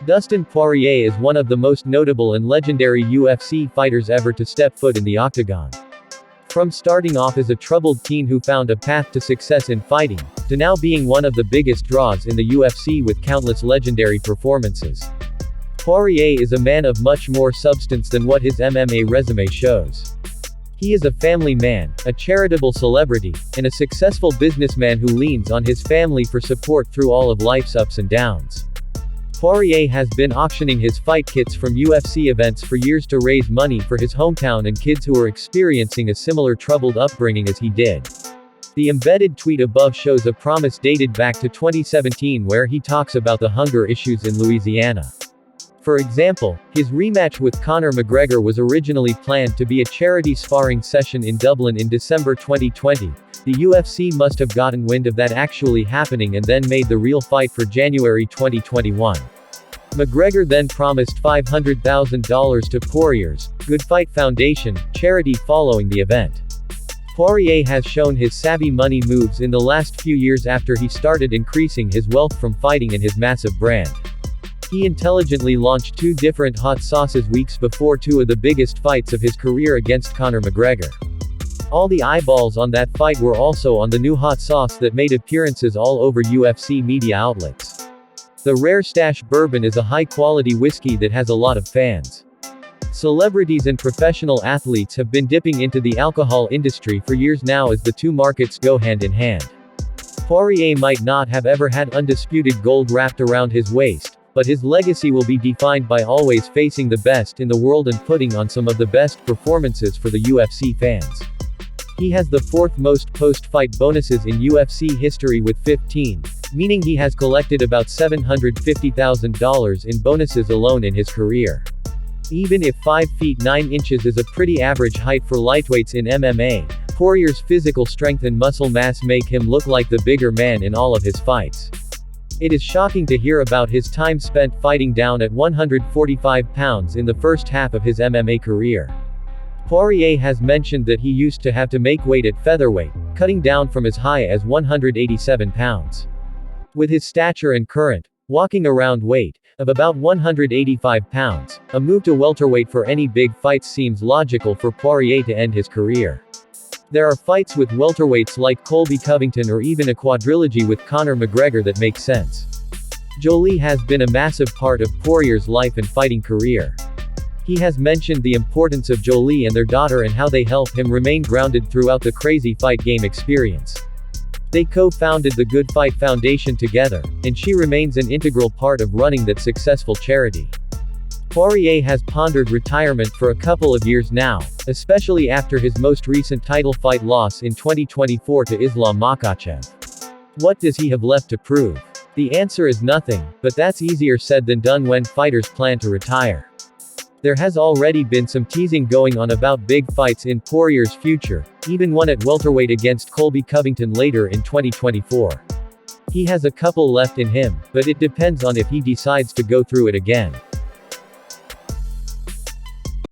Dustin Poirier is one of the most notable and legendary UFC fighters ever to step foot in the octagon. From starting off as a troubled teen who found a path to success in fighting, to now being one of the biggest draws in the UFC with countless legendary performances. Poirier is a man of much more substance than what his MMA resume shows. He is a family man, a charitable celebrity, and a successful businessman who leans on his family for support through all of life's ups and downs. Poirier has been auctioning his fight kits from UFC events for years to raise money for his hometown and kids who are experiencing a similar troubled upbringing as he did. The embedded tweet above shows a promise dated back to 2017 where he talks about the hunger issues in Louisiana. For example, his rematch with Conor McGregor was originally planned to be a charity sparring session in Dublin in December 2020. The UFC must have gotten wind of that actually happening and then made the real fight for January 2021. McGregor then promised $500,000 to Poirier's Good Fight Foundation charity following the event. Poirier has shown his savvy money moves in the last few years after he started increasing his wealth from fighting and his massive brand. He intelligently launched two different hot sauces weeks before two of the biggest fights of his career against Conor McGregor. All the eyeballs on that fight were also on the new hot sauce that made appearances all over UFC media outlets. The Rare Stash Bourbon is a high-quality whiskey that has a lot of fans. Celebrities and professional athletes have been dipping into the alcohol industry for years now as the two markets go hand in hand. Poirier might not have ever had undisputed gold wrapped around his waist, but his legacy will be defined by always facing the best in the world and putting on some of the best performances for the UFC fans. He has the fourth most post-fight bonuses in UFC history with 15, meaning he has collected about $750,000 in bonuses alone in his career. Even if 5 feet 9 inches is a pretty average height for lightweights in MMA, Poirier's physical strength and muscle mass make him look like the bigger man in all of his fights. It is shocking to hear about his time spent fighting down at 145 pounds in the first half of his MMA career. Poirier has mentioned that he used to have to make weight at featherweight, cutting down from as high as 187 pounds. With his stature and current, walking around weight, of about 185 pounds, a move to welterweight for any big fights seems logical for Poirier to end his career. There are fights with welterweights like Colby Covington or even a quadrilogy with Conor McGregor that make sense. Jolie has been a massive part of Poirier's life and fighting career. He has mentioned the importance of Jolie and their daughter and how they help him remain grounded throughout the crazy fight game experience. They co-founded the Good Fight Foundation together, and she remains an integral part of running that successful charity. Poirier has pondered retirement for a couple of years now, especially after his most recent title fight loss in 2024 to Islam Makhachev. What does he have left to prove? The answer is nothing, but that's easier said than done when fighters plan to retire. There has already been some teasing going on about big fights in Poirier's future, even one at welterweight against Colby Covington later in 2024. He has a couple left in him, but it depends on if he decides to go through it again.